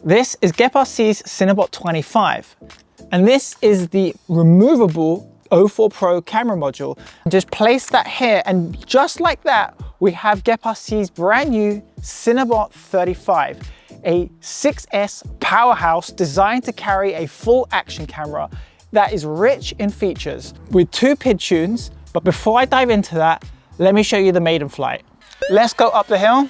This is GEPRC's Cinebot35, and this is the removable 04 Pro camera module. Just place that here, and just like that, we have GEPRC's brand new Cinebot35, a 6S powerhouse designed to carry a full action camera that is rich in features with 2 PID tunes. But before I dive into that, let me show you the maiden flight. Let's go up the hill.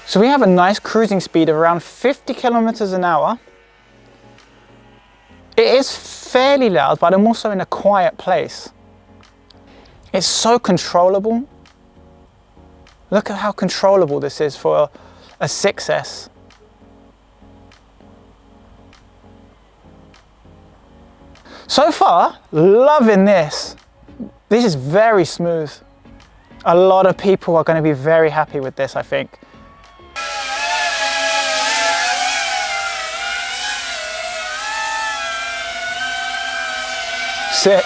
So we have a nice cruising speed of around 50 kilometers an hour. It is fairly loud, but I'm also in a quiet place. It's so controllable. Look at how controllable this is for a 6S. So far, loving this. This is very smooth. A lot of people are going to be very happy with this, I think. Sick.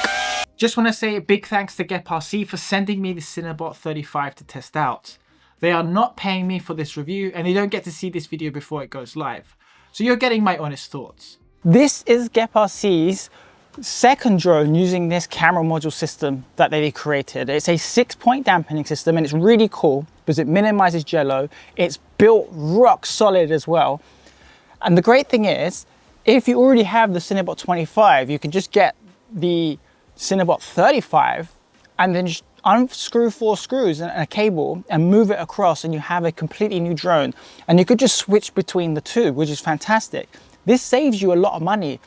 Just want to say a big thanks to GEPRC for sending me the Cinebot35 to test out. They are not paying me for this review, and you don't get to see this video before it goes live. So you're getting my honest thoughts. This is GEPRC's second drone using this camera module system that they created. It's a 6-point dampening system, and it's really cool because it minimizes jello. It's built rock solid as well. And the great thing is, if you already have the Cinebot25, you can just get the Cinebot35 and then just unscrew 4 screws and a cable and move it across, and you have a completely new drone. And you could just switch between the two, which is fantastic. This saves you a lot of money.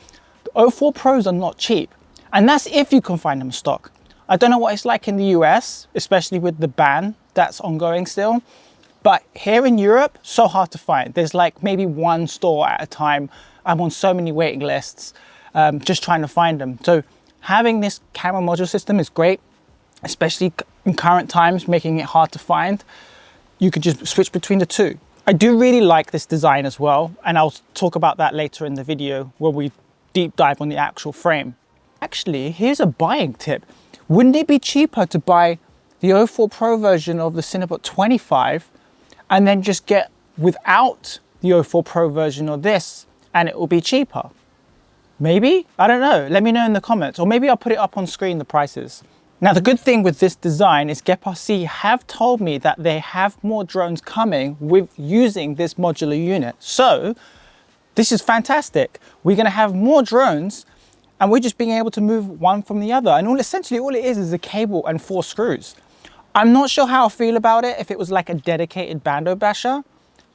The 04 Pros are not cheap, and that's if you can find them in stock. I don't know what it's like in the US, especially with the ban that's ongoing still, but here in Europe, so hard to find. There's like maybe 1 store at a time. I'm on so many waiting lists, just trying to find them. So having this camera module system is great, especially in current times, making it hard to find. You can just switch between the two. I do really like this design as well, and I'll talk about that later in the video where we deep dive on the actual frame. Actually, here's a buying tip. Wouldn't it be cheaper to buy the 04 Pro version of the Cinebot25 and then just get without the 04 Pro version of this, and it will be cheaper? Maybe? I don't know. Let me know in the comments, or maybe I'll put it up on screen, the prices. Now, the good thing with this design is GEPRC have told me that they have more drones coming with using this modular unit. So this is fantastic. We're going to have more drones, and we're just being able to move one from the other. And essentially all it is a cable and 4 screws. I'm not sure how I feel about it if it was like a dedicated bando basher,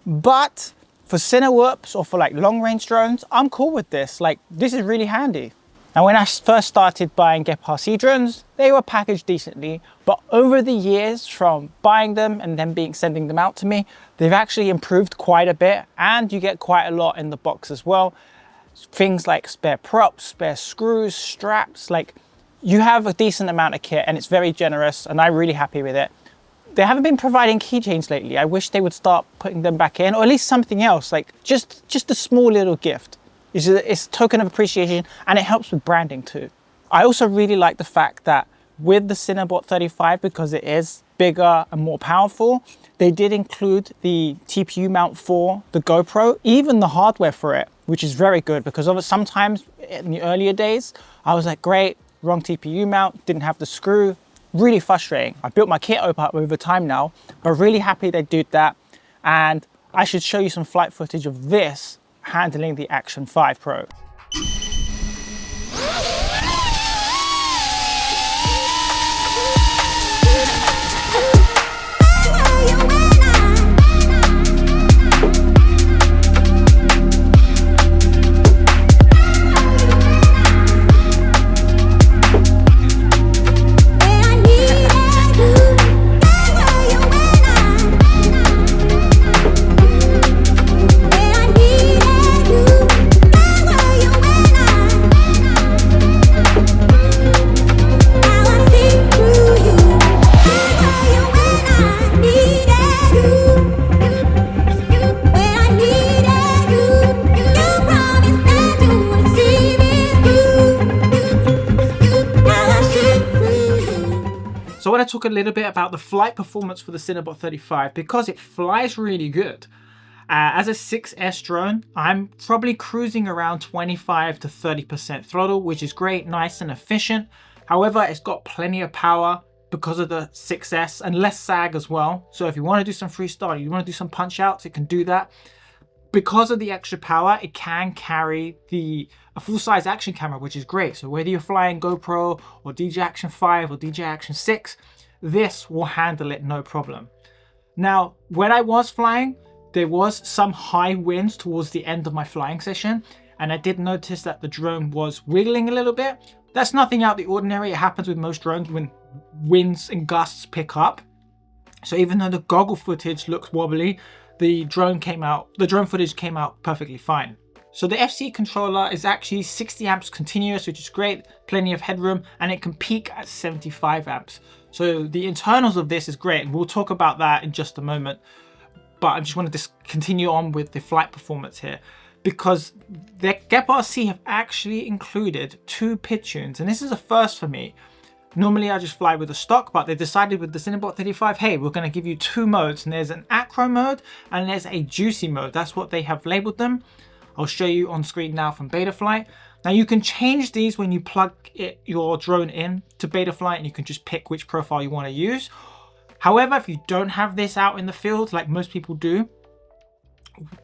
but for Cinewhoops or for like long range drones, I'm cool with this. Like, this is really handy. Now, when I first started buying GEPRC drones, they were packaged decently, but over the years from buying them and then sending them out to me, they've actually improved quite a bit, and you get quite a lot in the box as well. Things like spare props, spare screws, straps, like you have a decent amount of kit, and it's very generous, and I'm really happy with it. They haven't been providing keychains lately. I wish they would start putting them back in, or at least something else, like just a small little gift. It's a token of appreciation, and it helps with branding too. I also really like the fact that with the Cinebot35, because it is bigger and more powerful, they did include the TPU mount for the GoPro, even the hardware for it, which is very good, because of it, sometimes in the earlier days, I was like, great, wrong TPU mount, didn't have the screw. Really frustrating. I built my kit up over time now, but really happy they did that. And I should show you some flight footage of this handling the Action 5 Pro. talk a little bit about the flight performance for the Cinebot 35 because it flies really good. As a 6S drone, I'm probably cruising around 25 to 30% throttle, which is great, nice and efficient. However, it's got plenty of power because of the 6S and less sag as well. So if you want to do some freestyle, you want to do some punch outs, it can do that. Because of the extra power, it can carry a full-size action camera, which is great. So whether you're flying GoPro or DJI Action 5 or DJI Action 6, this will handle it no problem. Now, when I was flying, there was some high winds towards the end of my flying session, and I did notice that the drone was wiggling a little bit. That's nothing out of the ordinary. It happens with most drones when winds and gusts pick up. So even though the goggle footage looks wobbly, the drone footage came out perfectly fine. So the FC controller is actually 60 amps continuous, which is great, plenty of headroom, and it can peak at 75 amps. So the internals of this is great, and we'll talk about that in just a moment. But I just want to continue on with the flight performance here, because the GEPRC have actually included 2 pitch tunes, and this is a first for me. Normally I just fly with a stock, but they decided with the Cinebot 35, hey, we're going to give you 2 modes, and there's an acro mode and there's a juicy mode. That's what they have labeled them. I'll show you on screen now from Betaflight. Now you can change these when you plug your drone in to Betaflight, and you can just pick which profile you want to use. However, if you don't have this out in the field like most people do,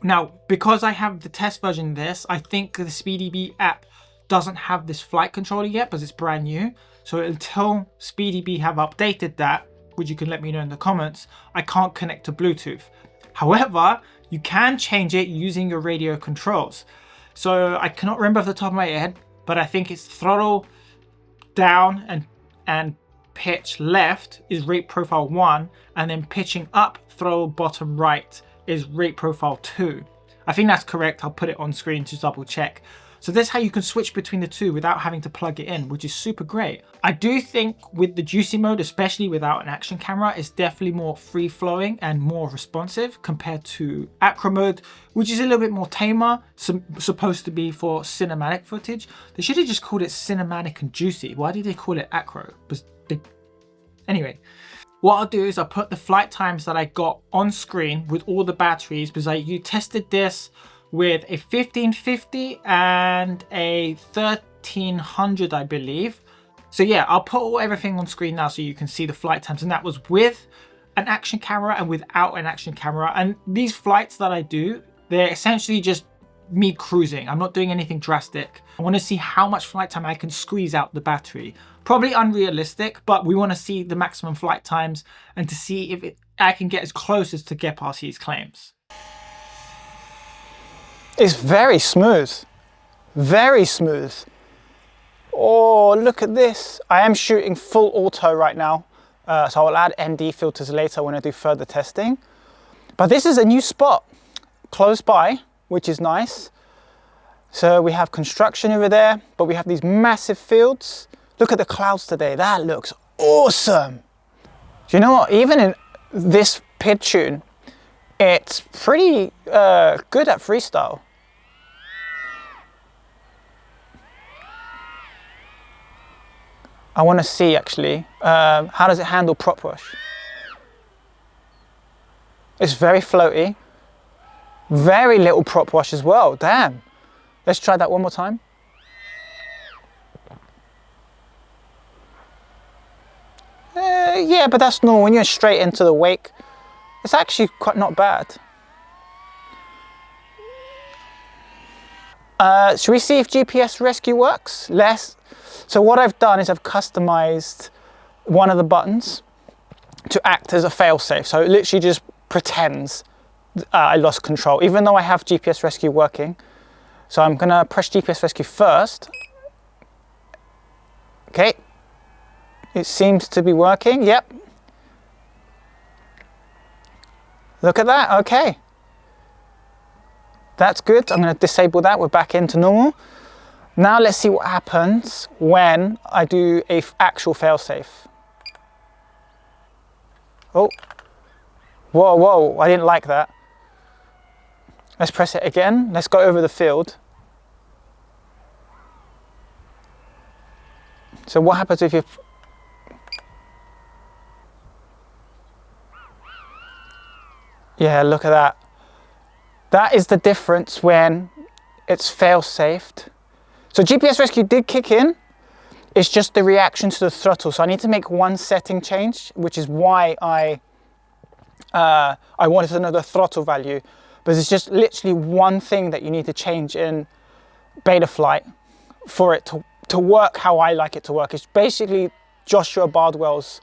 now because I have the test version of this, I think the SpeedyBee app doesn't have this flight controller yet because it's brand new. So until SpeedyBee have updated that, which you can let me know in the comments, I can't connect to Bluetooth. However, you can change it using your radio controls. So I cannot remember off the top of my head, but I think it's throttle down and pitch left is rate profile 1, and then pitching up throttle bottom right is rate profile 2. I think that's correct. I'll put it on screen to double check. So that's how you can switch between the 2 without having to plug it in, which is super great. I do think with the juicy mode, especially without an action camera, it's definitely more free flowing and more responsive compared to acro mode, which is a little bit more tamer, supposed to be for cinematic footage. They should have just called it cinematic and juicy. Why did they call it acro? Anyway, what I'll do is I'll put the flight times that I got on screen with all the batteries, because you tested this with a 1550 and a 1300, I believe. So yeah, I'll put everything on screen now so you can see the flight times, and that was with an action camera and without an action camera. And these flights that I do, they're essentially just me cruising. I'm not doing anything drastic. I want to see how much flight time I can squeeze out the battery. Probably unrealistic, but we want to see the maximum flight times and to see if I can get as close as to GEPRC's claims. It's very smooth, very smooth. Oh, look at this. I am shooting full auto right now, so I'll add ND filters later when I do further testing. But this is a new spot close by, which is nice. So we have construction over there, but we have these massive fields. Look at the clouds today. That looks awesome. Do you know what? Even in this pitch tune, it's pretty good at freestyle. I want to see actually, how does it handle prop wash? It's very floaty, very little prop wash as well, damn. Let's try that one more time. Yeah, but that's normal. When you're straight into the wake, it's actually quite not bad. Should we see if GPS rescue works? So what I've done is I've customized one of the buttons to act as a failsafe. So it literally just pretends I lost control, even though I have GPS rescue working. So I'm gonna press GPS rescue first. Okay, it seems to be working, yep. Look at that, okay. That's good, I'm gonna disable that, we're back into normal. Now let's see what happens when I do a actual failsafe. Oh, whoa, whoa, I didn't like that. Let's press it again, let's go over the field. So what happens if you... Yeah, look at that. That is the difference when it's fail-safed. So GPS rescue did kick in. It's just the reaction to the throttle. So I need to make one setting change, which is why I wanted to know the throttle value. But it's just literally one thing that you need to change in Betaflight for it to work how I like it to work. It's basically Joshua Bardwell's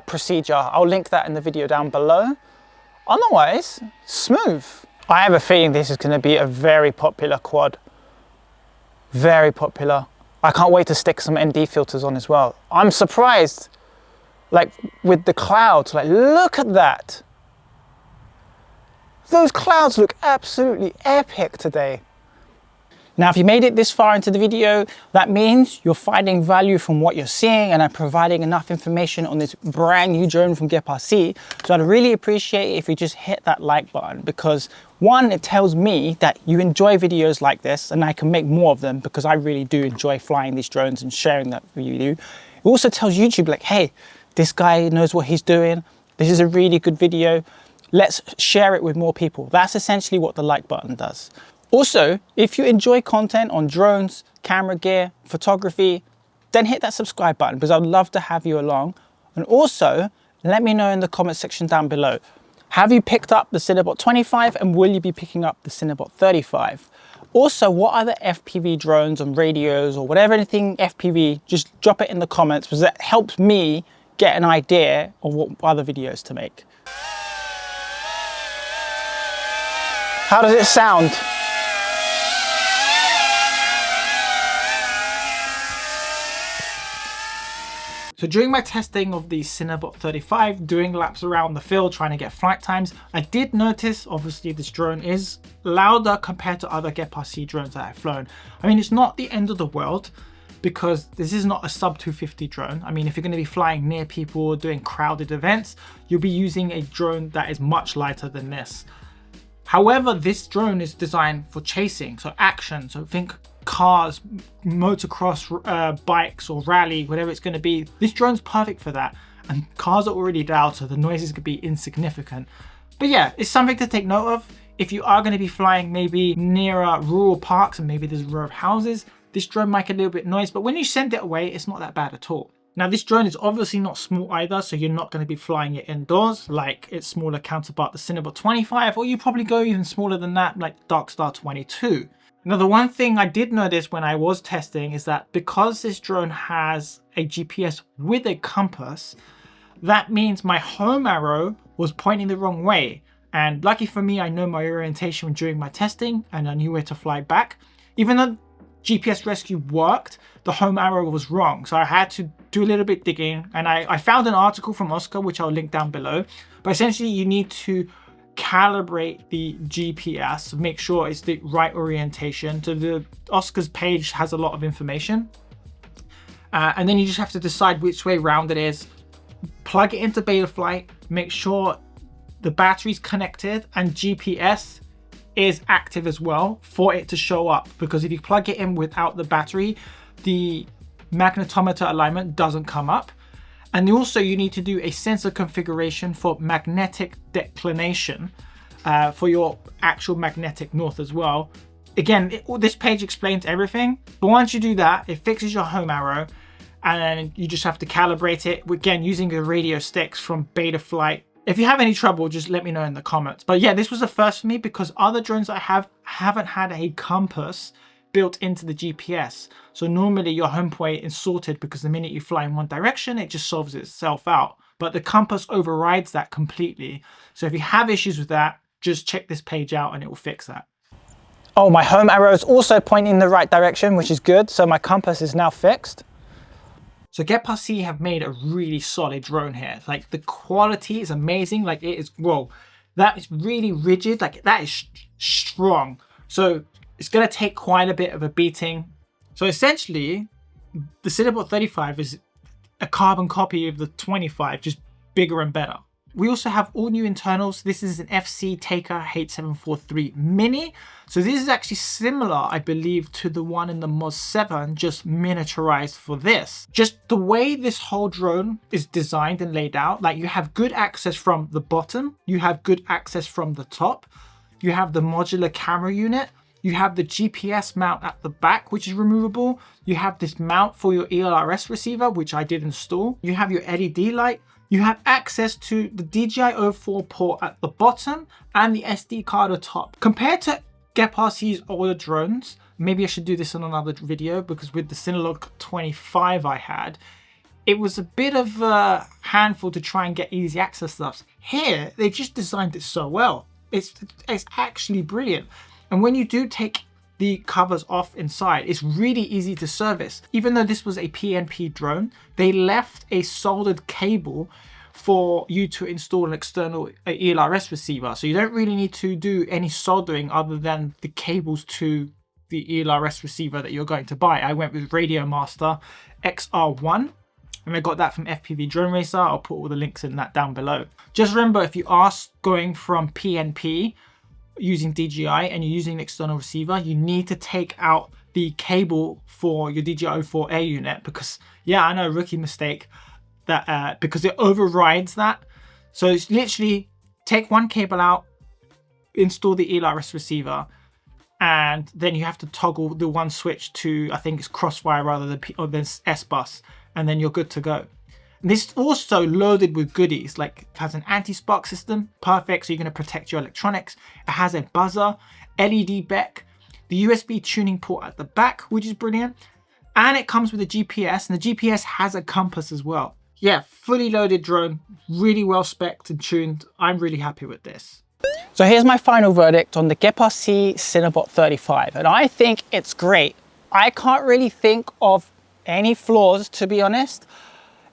procedure. I'll link that in the video down below. Otherwise, smooth. I have a feeling this is going to be a very popular quad. Very popular. I can't wait to stick some ND filters on as well. I'm surprised, like with the clouds, like look at that. Those clouds look absolutely epic today. Now, if you made it this far into the video, that means you're finding value from what you're seeing, and I'm providing enough information on this brand new drone from GEPRC. So I'd really appreciate it if you just hit that like button, because one, it tells me that you enjoy videos like this and I can make more of them, because I really do enjoy flying these drones and sharing that with you. It also tells YouTube like, hey, this guy knows what he's doing. This is a really good video. Let's share it with more people. That's essentially what the like button does. Also, if you enjoy content on drones, camera gear, photography, then hit that subscribe button, because I'd love to have you along. And also, let me know in the comment section down below, have you picked up the Cinebot25 and will you be picking up the Cinebot35? Also, what other FPV drones and radios or whatever, anything FPV, just drop it in the comments, because that helps me get an idea of what other videos to make. How does it sound? So during my testing of the Cinebot35, doing laps around the field, trying to get flight times, I did notice, obviously this drone is louder compared to other GEPRC drones that I've flown. I mean, it's not the end of the world, because this is not a sub 250 drone. I mean, if you're going to be flying near people, doing crowded events, you'll be using a drone that is much lighter than this. However, this drone is designed for chasing, so action. So think cars, motocross, bikes or rally, whatever it's going to be. This drone's perfect for that. And cars are already loud, so the noises could be insignificant. But yeah, it's something to take note of. If you are going to be flying maybe near rural parks and maybe there's a row of houses, this drone might get a little bit noise, but when you send it away, it's not that bad at all. Now, this drone is obviously not small either, so you're not going to be flying it indoors like its smaller counterpart, the Cinebot25, or you probably go even smaller than that, like Darkstar 22. Now, the one thing I did notice when I was testing is that because this drone has a GPS with a compass, that means my home arrow was pointing the wrong way. And lucky for me, I know my orientation during my testing and I knew where to fly back. Even though GPS rescue worked, the home arrow was wrong. So I had to do a little bit digging, and I found an article from Oscar, which I'll link down below. But essentially you need to calibrate the GPS, make sure it's the right orientation. So the Oscar's page has a lot of information. And then you just have to decide which way round it is, plug it into Betaflight, make sure the battery's connected and GPS is active as well for it to show up, because if you plug it in without the battery, the magnetometer alignment doesn't come up. And also you need to do a sensor configuration for magnetic declination for your actual magnetic north as well. Again, this page explains everything, but once you do that, it fixes your home arrow, and then you just have to calibrate it, again, using the radio sticks from Betaflight. If you have any trouble, just let me know in the comments. But yeah, this was the first for me, because other drones I haven't had a compass built into the GPS. So normally your home point is sorted, because the minute you fly in one direction, it just solves itself out. But the compass overrides that completely. So if you have issues with that, just check this page out and it will fix that. Oh, my home arrow is also pointing in the right direction, which is good. So my compass is now fixed. So GEPRC have made a really solid drone here. Like, the quality is amazing. Like, it is, whoa, that is really rigid. Like, that is strong. So it's going to take quite a bit of a beating. So essentially, the Cinebot35 is a carbon copy of the 25, just bigger and better. We also have all new internals. This is an FC Taker H743 Mini. So this is actually similar, I believe, to the one in the Mod 7, just miniaturized for this. Just the way this whole drone is designed and laid out, like you have good access from the bottom, you have good access from the top, you have the modular camera unit, you have the GPS mount at the back, which is removable. You have this mount for your ELRS receiver, which I did install. You have your LED light. You have access to the DJI 04 port at the bottom and the SD card at top. Compared to GEPRC's older drones, maybe I should do this on another video, because with the Cinebot 25 I had, it was a bit of a handful to try and get easy access stuff. Here, they just designed it so well. It's actually brilliant. And when you do take the covers off inside, it's really easy to service. Even though this was a PNP drone, they left a soldered cable for you to install an external ELRS receiver. So you don't really need to do any soldering other than the cables to the ELRS receiver that you're going to buy. I went with Radio Master XR1, and I got that from FPV Drone Racer. I'll put all the links in that down below. Just remember, if you are going from PNP using DJI and you're using an external receiver, you need to take out the cable for your DJI 04A unit, because yeah, I know, rookie mistake, that because it overrides that. So it's literally take one cable out, install the ELRS receiver, and then you have to toggle the one switch to, I think it's Crossfire rather than S-Bus, and then you're good to go. And this is also loaded with goodies, like it has an anti-spark system, perfect, so you're going to protect your electronics. It has a buzzer, LED beck, the USB tuning port at the back, which is brilliant. And it comes with a GPS, and the GPS has a compass as well. Yeah, fully loaded drone, really well spec'd and tuned. I'm really happy with this. So here's my final verdict on the GEPRC Cinebot 35, and I think it's great. I can't really think of any flaws, to be honest.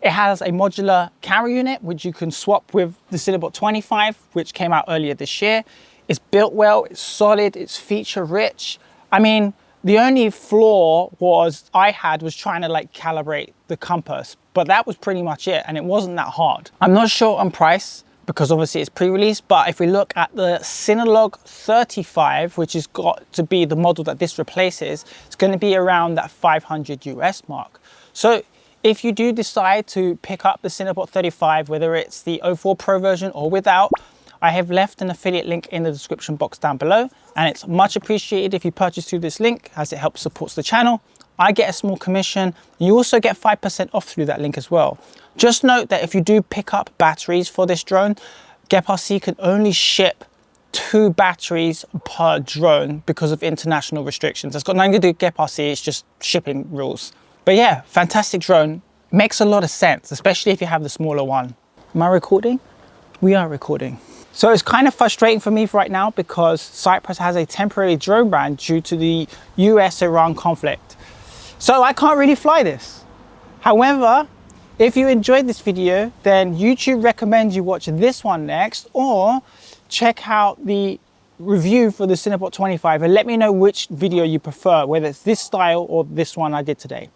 It has a modular camera unit, which you can swap with the Cinebot 25, which came out earlier this year. It's built well, it's solid, it's feature rich. I mean, the only flaw was trying to like calibrate the compass, but that was pretty much it, and it wasn't that hard. I'm not sure on price, because obviously it's pre-release, but if we look at the Cinebot 35, which has got to be the model that this replaces, it's going to be around that 500 US mark. So if you do decide to pick up the Cinebot 35, whether it's the 04 Pro version or without, I have left an affiliate link in the description box down below, and it's much appreciated if you purchase through this link, as it helps support the channel. I get a small commission. You also get 5% off through that link as well. Just note that if you do pick up batteries for this drone, GEPRC can only ship 2 batteries per drone because of international restrictions. It's got nothing to do with GEPRC, it's just shipping rules. But yeah, fantastic drone. Makes a lot of sense, especially if you have the smaller one. Am I recording? We are recording. So it's kind of frustrating for me right now because Cyprus has a temporary drone ban due to the US-Iran conflict. So I can't really fly this. However, if you enjoyed this video, then YouTube recommends you watch this one next, or check out the review for the Cinebot 25 and let me know which video you prefer, whether it's this style or this one I did today.